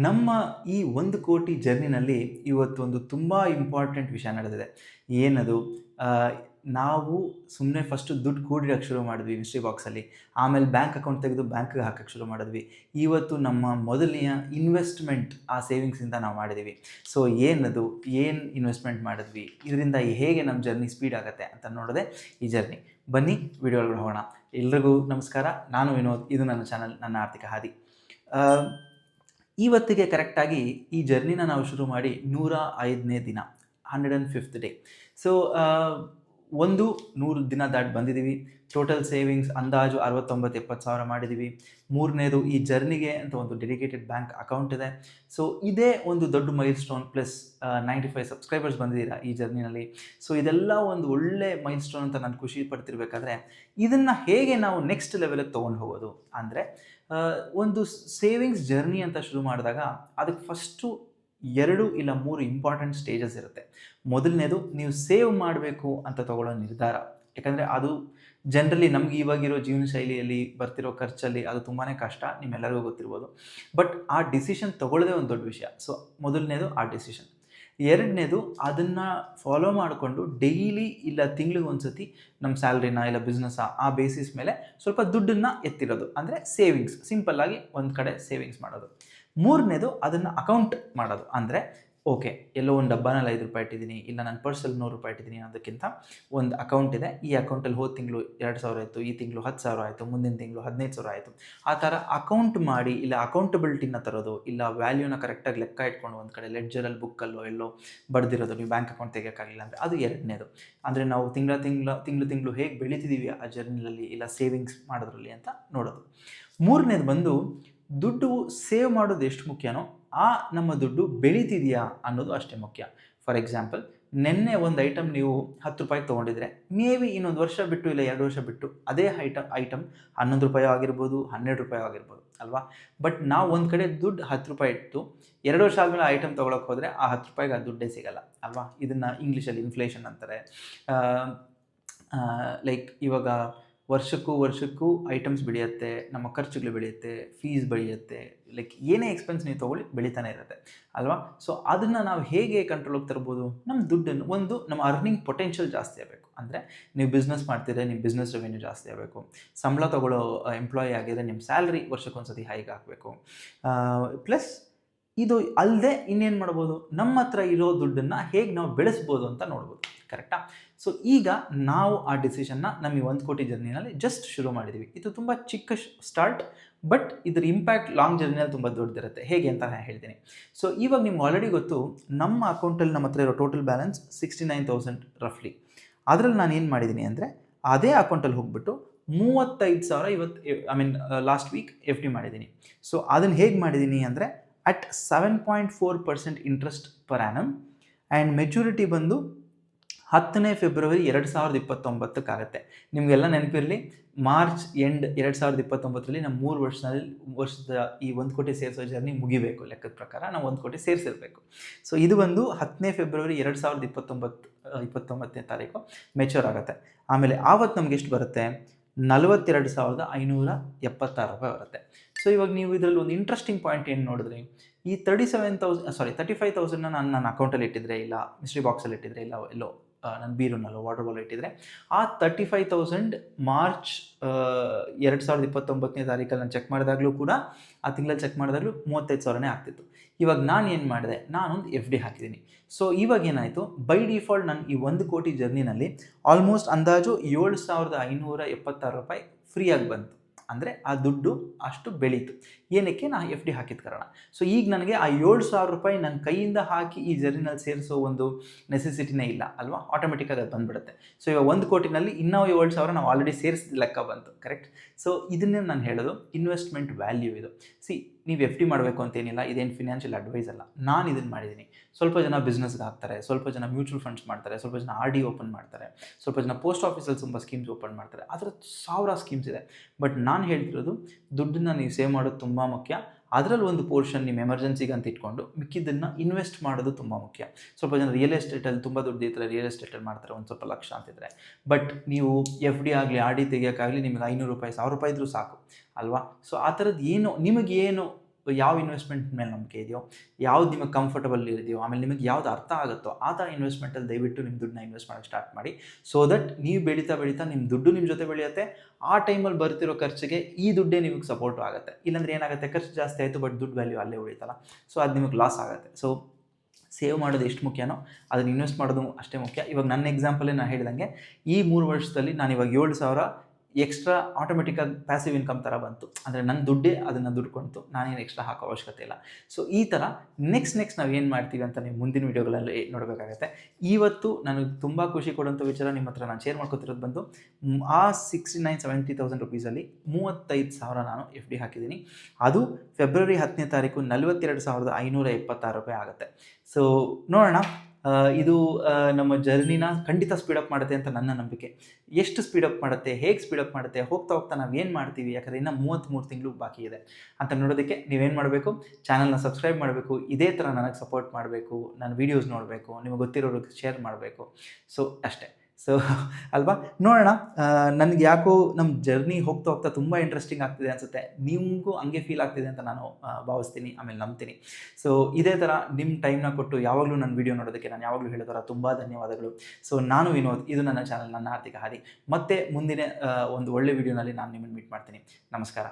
ನಮ್ಮ ಈ 1,00,00,000 ಜರ್ನಿನಲ್ಲಿ ಇವತ್ತೊಂದು ತುಂಬ ಇಂಪಾರ್ಟೆಂಟ್ ವಿಷಯ ನಡೆದಿದೆ. ಏನದು? ಆಹ್, ನಾವು ಸುಮ್ಮನೆ ಫಸ್ಟು ದುಡ್ಡು ಕೂಡಿಡಕ್ಕೆ ಶುರು ಮಾಡಿದ್ವಿ ಮಿಸ್ಟ್ರಿ ಬಾಕ್ಸಲ್ಲಿ. ಆಮೇಲೆ ಬ್ಯಾಂಕ್ ಅಕೌಂಟ್ ತೆಗೆದು ಬ್ಯಾಂಕ್‌ಗೆ ಹಾಕಕ್ಕೆ ಶುರು ಮಾಡಿದ್ವಿ. ಇವತ್ತು ನಮ್ಮ ಮೊದಲನೆಯ ಇನ್ವೆಸ್ಟ್‌ಮೆಂಟ್ ಆ ಸೇವಿಂಗ್ಸಿಂದ ನಾವು ಮಾಡಿದ್ದೀವಿ. ಸೊ ಏನದು? ಏನು ಇನ್ವೆಸ್ಟ್‌ಮೆಂಟ್ ಮಾಡಿದ್ವಿ? ಇದರಿಂದ ಹೇಗೆ ನಮ್ಮ ಜರ್ನಿ ಸ್ಪೀಡ್ ಆಗುತ್ತೆ ಅಂತ ನೋಡೋದೇ ಈ ಜರ್ನಿ. ಬನ್ನಿ ವಿಡಿಯೋ ಒಳಗಡೆ ಹೋಗೋಣ. ಎಲ್ರಿಗೂ ನಮಸ್ಕಾರ. ನಾನು ವಿನೋದ್. ಇದು ನನ್ನ ಚಾನಲ್, ನನ್ನ ಆರ್ಥಿಕ ಹಾದಿ. ಆಹ್ ಇವತ್ತಿಗೆ ಕರೆಕ್ಟಾಗಿ ಈ ಜರ್ನಿನ ನಾವು ಶುರು ಮಾಡಿ 105ನೇ ದಿನ, 105th ಡೇ. ಸೊ ಒಂದು 100 ದಿನ ದಾಟಿ ಬಂದಿದ್ದೀವಿ. ಟೋಟಲ್ ಸೇವಿಂಗ್ಸ್ ಅಂದಾಜು 69,000-70,000 ಸಾವಿರ ಮಾಡಿದ್ದೀವಿ. ಮೂರನೇದು, ಈ ಜರ್ನಿಗೆ ಅಂತ ಒಂದು ಡೆಡಿಕೇಟೆಡ್ ಬ್ಯಾಂಕ್ ಅಕೌಂಟ್ ಇದೆ. ಸೊ ಇದೇ ಒಂದು ದೊಡ್ಡ ಮೈಲ್ ಸ್ಟೋನ್. ಪ್ಲಸ್ 95 ಸಬ್ಸ್ಕ್ರೈಬರ್ಸ್ ಬಂದಿದ್ದೀರಾ ಈ ಜರ್ನಿನಲ್ಲಿ. ಸೊ ಇದೆಲ್ಲ ಒಂದು ಒಳ್ಳೆ ಮೈಲ್ ಸ್ಟೋನ್ ಅಂತ ನಾನು ಖುಷಿ ಪಡ್ತಿರ್ಬೇಕಾದ್ರೆ, ಇದನ್ನು ಹೇಗೆ ನಾವು ನೆಕ್ಸ್ಟ್ ಲೆವೆಲಿಗೆ ತೊಗೊಂಡು ಹೋಗೋದು ಅಂದರೆ, ಒಂದು ಸೇವಿಂಗ್ಸ್ ಜರ್ನಿ ಅಂತ ಶುರು ಮಾಡಿದಾಗ ಅದಕ್ಕೆ ಫಸ್ಟು 2 ಇಲ್ಲ 3 ಇಂಪಾರ್ಟೆಂಟ್ ಸ್ಟೇಜಸ್ ಇರುತ್ತೆ. ಮೊದಲನೇದು, ನೀವು ಸೇವ್ ಮಾಡಬೇಕು ಅಂತ ತಗೊಳ್ಳೋ ನಿರ್ಧಾರ. ಯಾಕಂದರೆ ಅದು ಜನರಲಿ ನಮ್ಗೆ ಇವಾಗಿರೋ ಜೀವನ ಶೈಲಿಯಲ್ಲಿ ಬರ್ತಿರೋ ಖರ್ಚಲ್ಲಿ ಅದು ತುಂಬಾ ಕಷ್ಟ, ನಿಮ್ಮೆಲ್ಲರಿಗೂ ಗೊತ್ತಿರ್ಬೋದು. ಬಟ್ ಆ ಡಿಸಿಷನ್ ತೊಗೊಳ್ಳೋದೇ ಒಂದು ದೊಡ್ಡ ವಿಷಯ. ಸೊ ಮೊದಲನೇದು ಆ ಡಿಸಿಷನ್. ಎರಡನೇದು, ಅದನ್ನು ಫಾಲೋ ಮಾಡಿಕೊಂಡು ಡೈಲಿ ಇಲ್ಲ ತಿಂಗ್ಳಿಗೆ ಸತಿ ನಮ್ಮ ಸ್ಯಾಲ್ರಿನ ಇಲ್ಲ ಬಿಸ್ನೆಸ್ಸ ಆ ಬೇಸಿಸ್ ಮೇಲೆ ಸ್ವಲ್ಪ ದುಡ್ಡನ್ನು ಎತ್ತಿರೋದು, ಅಂದರೆ ಸೇವಿಂಗ್ಸ್. ಸಿಂಪಲ್ಲಾಗಿ ಒಂದು ಕಡೆ ಸೇವಿಂಗ್ಸ್ ಮಾಡೋದು. ಮೂರನೇದು, ಅದನ್ನು ಅಕೌಂಟ್ ಮಾಡೋದು. ಅಂದರೆ ಓಕೆ, ಎಲ್ಲೋ ಒಂದು ಡಬ್ಬನಲ್ಲಿ ₹5 ಇಟ್ಟಿದ್ದೀನಿ, ಇಲ್ಲ ನನ್ನ ಪರ್ಸಲ್ಲಿ ₹100 ಇಟ್ಟಿದ್ದೀನಿ ಅನ್ನೋದಕ್ಕಿಂತ ಒಂದು ಅಕೌಂಟ್ ಇದೆ. ಈ ಅಕೌಂಟಲ್ಲಿ ಹೋದ ತಿಂಗಳು 2,000 ಆಯಿತು, ಈ ತಿಂಗಳು 10,000 ಆಯಿತು, ಮುಂದಿನ ತಿಂಗಳು 15,000 ಆಯಿತು. ಆ ಥರ ಅಕೌಂಟ್ ಮಾಡಿ, ಇಲ್ಲ ಅಕೌಂಟಬಿಲಿಟಿನ ತರೋದು, ಇಲ್ಲ ವ್ಯಾಲ್ಯೂನ ಕರೆಕ್ಟಾಗಿ ಲೆಕ್ಕ ಇಟ್ಕೊಂಡು ಒಂದು ಕಡೆ ಲೆಡ್ಜರಲ್ಲಿ ಬುಕ್ಕಲ್ಲೋ ಎಲ್ಲೋ ಬರೆದಿರೋದು, ನೀವು ಬ್ಯಾಂಕ್ ಅಕೌಂಟ್ ತೆಗಿಯೋಕ್ಕಾಗಲಿಲ್ಲ ಅಂದರೆ ಅದು ಎರಡನೇದು. ಅಂದರೆ ನಾವು ತಿಂಗಳು ಹೇಗೆ ಬೆಳೀತಿದ್ದೀವಿ ಆ ಜರ್ನಿಯಲ್ಲಿ, ಇಲ್ಲ ಸೇವಿಂಗ್ಸ್ ಮಾಡೋದ್ರಲ್ಲಿ ಅಂತ ನೋಡೋದು. ಮೂರನೇದು ಬಂದು, ದುಡ್ಡು ಸೇವ್ ಮಾಡೋದು ಎಷ್ಟು ಮುಖ್ಯನೋ ಆ ನಮ್ಮ ದುಡ್ಡು ಬೆಳೀತಿದೆಯಾ ಅನ್ನೋದು ಅಷ್ಟೇ ಮುಖ್ಯ. ಫಾರ್ ಎಕ್ಸಾಂಪಲ್, ನಿನ್ನೆ ಒಂದು ಐಟಮ್ ನೀವು ₹10 ತೊಗೊಂಡಿದ್ರೆ, ಮೇ ಬಿ ಇನ್ನೊಂದು ವರ್ಷ ಬಿಟ್ಟು ಇಲ್ಲ 2 ವರ್ಷ ಬಿಟ್ಟು ಅದೇ ಐಟಮ್ ₹11 ಆಗಿರ್ಬೋದು, ₹12 ಆಗಿರ್ಬೋದು ಅಲ್ವಾ. ಬಟ್ ನಾವು ಒಂದು ಕಡೆ ದುಡ್ಡು ₹10 ಇಟ್ಟು 2 ವರ್ಷ ಆದಮೇಲೆ ಆ ಐಟಮ್ ತೊಗೊಳಕ್ಕೆ ಹೋದರೆ ಆ ₹10 ಆ ದುಡ್ಡೇ ಸಿಗಲ್ಲ ಅಲ್ವಾ. ಇದನ್ನು ಇಂಗ್ಲೀಷಲ್ಲಿ ಇನ್ಫ್ಲೇಷನ್ ಅಂತಾರೆ. ಲೈಕ್ ಇವಾಗ ವರ್ಷಕ್ಕೂ ಐಟಮ್ಸ್ ಬೆಳೆಯುತ್ತೆ, ನಮ್ಮ ಖರ್ಚುಗಳು ಬೆಳೆಯುತ್ತೆ, ಫೀಸ್ ಬೆಳೆಯುತ್ತೆ, ಲೈಕ್ ಏನೇ ಎಕ್ಸ್ಪೆನ್ಸ್ ನೀವು ತೊಗೊಳ್ಳಿ ಬೆಳೀತಾನೆ ಇರುತ್ತೆ ಅಲ್ವಾ. ಸೊ ಅದನ್ನು ನಾವು ಹೇಗೆ ಕಂಟ್ರೋಲಿಗೆ ತರ್ಬೋದು? ನಮ್ಮ ದುಡ್ಡನ್ನು ಒಂದು ನಮ್ಮ ಅರ್ನಿಂಗ್ ಪೊಟೆನ್ಷಿಯಲ್ ಜಾಸ್ತಿ ಆಗಬೇಕು. ಅಂದರೆ ನೀವು ಬಿಸ್ನೆಸ್ ಮಾಡ್ತಿದ್ರೆ ನಿಮ್ಮ ಬಿಸ್ನೆಸ್ ರೆವೆನ್ಯೂ ಜಾಸ್ತಿ ಆಗಬೇಕು. ಸಂಬಳ ತೊಗೊಳ್ಳೋ ಎಂಪ್ಲಾಯಿ ಆಗಿದ್ರೆ ನಿಮ್ಮ ಸ್ಯಾಲ್ರಿ ವರ್ಷಕ್ಕೊಂದ್ಸತಿ ಹೈಕ್ ಆಗಬೇಕು. ಪ್ಲಸ್ ಇದು ಅಲ್ಲದೆ ಇನ್ನೇನು ಮಾಡ್ಬೋದು, ನಮ್ಮ ಹತ್ರ ಇರೋ ದುಡ್ಡನ್ನು ಹೇಗೆ ನಾವು ಬೆಳೆಸ್ಬೋದು ಅಂತ ನೋಡ್ಬೋದು. ಕರೆಕ್ಟಾ? ಸೊ ಈಗ ನಾವು ಆ ಡಿಸಿಷನ್ನ ನಮ್ಮ ಈ 1,00,00,000 ಜರ್ನಿನಲ್ಲಿ ಜಸ್ಟ್ ಶುರು ಮಾಡಿದ್ದೀವಿ. ಇದು ತುಂಬ ಚಿಕ್ಕ ಸ್ಟಾರ್ಟ್, ಬಟ್ ಇದ್ರ ಇಂಪ್ಯಾಕ್ಟ್ ಲಾಂಗ್ ಜರ್ನಿಯಲ್ಲಿ ತುಂಬ ದೊಡ್ಡದಿರುತ್ತೆ. ಹೇಗೆ ಅಂತ ನಾನು ಹೇಳ್ತೀನಿ. ಸೊ ಇವಾಗ ನಿಮ್ಗೆ ಆಲ್ರೆಡಿ ಗೊತ್ತು, ನಮ್ಮ ಅಕೌಂಟಲ್ಲಿ ನಮ್ಮ ಹತ್ರ ಇರೋ ಟೋಟಲ್ ಬ್ಯಾಲೆನ್ಸ್ 69,000 ರಫ್ಲಿ. ಅದರಲ್ಲಿ ನಾನು ಏನು ಮಾಡಿದ್ದೀನಿ ಅಂದರೆ, ಅದೇ ಅಕೌಂಟಲ್ಲಿ ಹೋಗ್ಬಿಟ್ಟು 35,000 ಲಾಸ್ಟ್ ವೀಕ್ FD ಮಾಡಿದ್ದೀನಿ. ಸೊ ಅದನ್ನು ಹೇಗೆ ಮಾಡಿದ್ದೀನಿ ಅಂದರೆ, at 7.4% interest per annum, and maturity ಬಂದು 10ನೇ ಫೆಬ್ರವರಿ 2029 ಆಗುತ್ತೆ. ನಿಮಗೆಲ್ಲ ನೆನಪಿರಲಿ, ಮಾರ್ಚ್ ಎಂಡ್ 2029ರಲ್ಲಿ ನಮ್ಮ 3 ವರ್ಷದ ಈ 1,00,00,000 ಸೇರಿಸೋ ಜರ್ನಿ ಮುಗಿಬೇಕು. ಲೆಕ್ಕದ ಪ್ರಕಾರ ನಾವು 1,00,00,000 ಸೇರಿಸಿರಬೇಕು. ಸೊ ಇದು ಬಂದು 10ನೇ ಫೆಬ್ರವರಿ 2029ನೇ ತಾರೀಕು ಮೆಚ್ಯೂರ್ ಆಗುತ್ತೆ. ಆಮೇಲೆ ಆವತ್ತು ನಮ್ಗೆ ಎಷ್ಟು ಬರುತ್ತೆ? ₹42,576 ಬರುತ್ತೆ. ಸೊ ಇವಾಗ ನೀವು ಇದರಲ್ಲಿ ಒಂದು ಇಂಟ್ರೆಸ್ಟಿಂಗ್ ಪಾಯಿಂಟ್ ಏನು ನೋಡಿದ್ರಿ, ಈ 35,000 ನನ್ನ ಅಕೌಂಟಲ್ಲಿ ಇಟ್ಟಿದ್ರೆ, ಇಲ್ಲ ಮಿಸ್ಟ್ರಿ ಬಾಕ್ಸಲ್ಲಿ ಇಟ್ಟಿದ್ರೆ, ಇಲ್ಲ ಎಲ್ಲೋ ನನ್ನ ಬೀರೂನಲ್ಲೋ ವಾಟರ್ ಬಾಲ್ ಇಟ್ಟಿದ್ರೆ, ಆ 35,000 ಮಾರ್ಚ್ 2029ನೇ ತಾರೀಕಲ್ಲಿ ನಾನು ಚೆಕ್ ಮಾಡಿದಾಗಲೂ ಕೂಡ, ಆ ತಿಂಗಳಲ್ಲಿ ಚೆಕ್ ಮಾಡಿದಾಗಲೂ 35,000ನೇ ಆಗ್ತಿತ್ತು. ಇವಾಗ ನಾನು ಏನು ಮಾಡಿದೆ, ನಾನೊಂದು FD ಹಾಕಿದ್ದೀನಿ. ಸೊ ಇವಾಗ ಏನಾಯಿತು, ಬೈ ಡಿಫಾಲ್ಟ್ ನನ್ನ ಈ 1,00,00,000 ಜರ್ನಿನಲ್ಲಿ ಆಲ್ಮೋಸ್ಟ್ ಅಂದಾಜು ₹7,576 ಫ್ರೀಯಾಗಿ ಬಂತು. ಅಂದರೆ ಆ ದುಡ್ಡು ಅಷ್ಟು ಬೆಳೀತು. ಏನಕ್ಕೆ? ನಾನು FD ಹಾಕಿದ ಕಾರಣ. ಸೊ ಈಗ ನನಗೆ ಆ ₹7,000 ನನ್ನ ಕೈಯಿಂದ ಹಾಕಿ ಈ ಜರ್ನಿನಲ್ಲಿ ಸೇರಿಸೋ ಒಂದು ನೆಸೆಸಿಟಿನೇ ಇಲ್ಲ ಅಲ್ವಾ. ಆಟೋಮೆಟಿಕ್ಕಾಗಿ ಅದು ಬಂದುಬಿಡುತ್ತೆ. ಸೊ ಇವಾಗ 1,00,00,000ನಲ್ಲಿ ಇನ್ನೂ 7,000 ನಾವು ಆಲ್ರೆಡಿ ಸೇರಿಸಿದ ಲೆಕ್ಕ ಬಂತು. ಕರೆಕ್ಟ್? ಸೊ ಇದನ್ನೇ ನಾನು ಹೇಳೋದು, ಇನ್ವೆಸ್ಟ್ಮೆಂಟ್ ವ್ಯಾಲ್ಯೂ ಇದು. ನೀವು FD ಮಾಡಬೇಕು ಅಂತೇನಿಲ್ಲ, ಇದೇನು ಫಿನಾನ್ಷಿಯಲ್ ಅಡ್ವೈಸ್ ಅಲ್ಲ. ನಾನು ಇದನ್ನು ಮಾಡಿದ್ದೀನಿ. ಸ್ವಲ್ಪ ಜನ ಬಿಸ್ನೆಸ್ಗೆ ಹಾಕ್ತಾರೆ, ಸ್ವಲ್ಪ ಜನ ಮ್ಯೂಚುವಲ್ ಫಂಡ್ಸ್ ಮಾಡ್ತಾರೆ, ಸ್ವಲ್ಪ ಜನ RD ಓಪನ್ ಮಾಡ್ತಾರೆ, ಸ್ವಲ್ಪ ಜನ ಪೋಸ್ಟ್ ಆಫೀಸಲ್ಲಿ ತುಂಬ ಸ್ಕೀಮ್ಸ್ ಓಪನ್ ಮಾಡ್ತಾರೆ. ಆ ಥರ 1000 ಸ್ಕೀಮ್ಸ್ ಇದೆ. ಬಟ್ ನಾನು ಹೇಳ್ತಿರೋದು, ದುಡ್ಡನ್ನು ನೀವು ಸೇವ್ ಮಾಡೋದು ತುಂಬ ಮುಖ್ಯ. ಅದರಲ್ಲಿ ಒಂದು ಪೋರ್ಷನ್ ನಿಮ್ಮ ಎಮರ್ಜೆನ್ಸಿಗೆ ಅಂತ ಇಟ್ಕೊಂಡು ಮಿಕ್ಕಿದ್ದನ್ನು ಇನ್ವೆಸ್ಟ್ ಮಾಡೋದು ತುಂಬ ಮುಖ್ಯ. ಸ್ವಲ್ಪ ಜನ ರಿಯಲ್ ಎಸ್ಟೇಟಲ್ಲಿ ತುಂಬ ದುಡ್ಡು ಇರ್ತಾರೆ, ರಿಯಲ್ ಎಸ್ಟೇಟಲ್ಲಿ ಮಾಡ್ತಾರೆ, ಒಂದು ಸ್ವಲ್ಪ ಲಕ್ಷ ಅಂತಿದ್ರೆ. ಬಟ್ ನೀವು FD ಆಗಲಿ RD ತೆಗಿಯೋಕ್ಕಾಗಲಿ ನಿಮಗೆ ₹500 ₹1,000 ಇದ್ರೂ ಸಾಕು ಅಲ್ವಾ. ಸೊ ಆ ಥರದ್ದು ನಿಮಗೇನು ಯಾವ ಇನ್ವೆಸ್ಟ್ಮೆಂಟ್ ಮೇಲೆ ನಂಬಿಕೆ ಇದೆಯೋ, ಯಾವ್ದು ನಿಮಗೆ ಕಂಫರ್ಟಬಲ್ ಇದೆಯೋ, ಆಮೇಲೆ ನಿಮಗೆ ಯಾವ್ದು ಅರ್ಥ ಆಗುತ್ತೋ ಆ ಥರ ಇನ್ವೆಸ್ಟ್ಮೆಂಟಲ್ಲಿ ದಯವಿಟ್ಟು ನಿಮ್ಮ ದುಡ್ಡನ್ನ ಇನ್ವೆಸ್ಟ್ ಮಾಡೋಕ್ಕೆ ಸ್ಟಾರ್ಟ್ ಮಾಡಿ. ಸೊ ದಟ್ ನೀವು ಬೆಳೀತಾ ಬೆಳೀತಾ ನಿಮ್ಮ ದುಡ್ಡು ನಿಮ್ಮ ಜೊತೆ ಬೆಳೆಯುತ್ತೆ. ಆ ಟೈಮಲ್ಲಿ ಬರ್ತಿರೋ ಖರ್ಚಿಗೆ ಈ ದುಡ್ಡೇ ನಿಮಗೆ ಸಪೋರ್ಟು ಆಗುತ್ತೆ. ಇಲ್ಲಾಂದರೆ ಏನಾಗುತ್ತೆ, ಖರ್ಚು ಜಾಸ್ತಿ ಆಯಿತು ಬಟ್ ದುಡ್ಡು ವ್ಯಾಲ್ಯೂ ಅಲ್ಲೇ ಉಳಿತಲ್ಲ. ಸೊ ಅದು ನಿಮಗೆ ಲಾಸ್ ಆಗುತ್ತೆ. ಸೊ ಸೇವ್ ಮಾಡೋದು ಎಷ್ಟು ಮುಖ್ಯನೋ ಅದನ್ನು ಇನ್ವೆಸ್ಟ್ ಮಾಡೋದು ಅಷ್ಟೇ ಮುಖ್ಯ. ಇವಾಗ ನನ್ನ ಎಕ್ಸಾಂಪಲೇ ನಾನು ಹೇಳಿದಂಗೆ ಈ 3 ವರ್ಷದಲ್ಲಿ ನಾನು ಇವಾಗ 7,000 ಎಕ್ಸ್ಟ್ರಾ ಆಟೋಮೆಟಿಕ್ಕಾಗಿ ಪ್ಯಾಸಿವ್ ಇನ್ಕಮ್ ಥರ ಬಂತು. ಅಂದರೆ ನನ್ನ ದುಡ್ಡೇ ಅದನ್ನು ದುಡ್ಡು ನಾನೇನು ಎಕ್ಸ್ಟ್ರಾ ಹಾಕೋ ಅವಶ್ಯಕತೆ ಇಲ್ಲ. ಸೊ ಈ ಥರ ನೆಕ್ಸ್ಟ್ ನಾವು ಏನು ಮಾಡ್ತೀವಿ ಅಂತ ನೀವು ಮುಂದಿನ ವೀಡಿಯೋಗಳಲ್ಲಿ ನೋಡಬೇಕಾಗತ್ತೆ. ಇವತ್ತು ನನಗೆ ತುಂಬ ಖುಷಿ ಕೊಡುವಂಥ ವಿಚಾರ ನಿಮ್ಮ ಹತ್ರ ನಾನು ಶೇರ್ ಮಾಡ್ಕೊತಿರೋದು ಬಂದು ಆ 69,000-70,000 ರುಪೀಸಲ್ಲಿ 35,000 ನಾನು FD ಹಾಕಿದ್ದೀನಿ. ಅದು ಫೆಬ್ರವರಿ 10ನೇ ತಾರೀಕು 42,576 ರೂಪಾಯಿ ಆಗುತ್ತೆ. ಸೊ ನೋಡೋಣ, ಇದು ನಮ್ಮ ಜರ್ನಿನ ಖಂಡಿತ ಸ್ಪೀಡಪ್ ಮಾಡುತ್ತೆ ಅಂತ ನನ್ನ ನಂಬಿಕೆ. ಎಷ್ಟು ಸ್ಪೀಡಪ್ ಮಾಡುತ್ತೆ, ಹೇಗೆ ಸ್ಪೀಡಪ್ ಮಾಡುತ್ತೆ, ಹೋಗ್ತಾ ಹೋಗ್ತಾ ನಾವು ಏನು ಮಾಡ್ತೀವಿ, ಯಾಕಂದರೆ ಇನ್ನೂ 33 ತಿಂಗಳು ಬಾಕಿ ಇದೆ ಅಂತ ನೋಡೋದಕ್ಕೆ ನೀವೇನು ಮಾಡಬೇಕು, ಚಾನಲ್ನ ಸಬ್ಸ್ಕ್ರೈಬ್ ಮಾಡಬೇಕು. ಇದೇ ಥರ ನನಗೆ ಸಪೋರ್ಟ್ ಮಾಡಬೇಕು, ನನ್ನ ವೀಡಿಯೋಸ್ ನೋಡಬೇಕು, ನಿಮಗೆ ಗೊತ್ತಿರೋರಿಗೆ ಶೇರ್ ಮಾಡಬೇಕು. ಸೊ ಅಷ್ಟೇ. ಸೊ ಅಲ್ವಾ, ನೋಡೋಣ. ನನಗೆ ಯಾಕೋ ನಮ್ಮ ಜರ್ನಿ ಹೋಗ್ತಾ ಹೋಗ್ತಾ ತುಂಬ ಇಂಟ್ರೆಸ್ಟಿಂಗ್ ಆಗ್ತಿದೆ ಅನಿಸುತ್ತೆ. ನಿಮಗೂ ಹಂಗೆ ಫೀಲ್ ಆಗ್ತಿದೆ ಅಂತ ನಾನು ಭಾವಿಸ್ತೀನಿ, ಆಮೇಲೆ ನಂಬ್ತೀನಿ. ಸೊ ಇದೇ ಥರ ನಿಮ್ಮ ಟೈಮ್ನ ಕೊಟ್ಟು ಯಾವಾಗಲೂ ನನ್ನ ವೀಡಿಯೋ ನೋಡೋದಕ್ಕೆ ನಾನು ಯಾವಾಗಲೂ ಹೇಳೋ ಥರ ತುಂಬ ಧನ್ಯವಾದಗಳು. ಸೊ ನಾನು ವಿನೋದ್, ಇದು ನನ್ನ ಚಾನಲ್, ನನ್ನ ಆರ್ಥಿಕ ಹಾದಿ. ಮತ್ತೆ ಮುಂದಿನ ಒಂದು ಒಳ್ಳೆ ವೀಡಿಯೋನಲ್ಲಿ ನಾನು ನಿಮ್ಮನ್ನು ಮೀಟ್ ಮಾಡ್ತೀನಿ. ನಮಸ್ಕಾರ.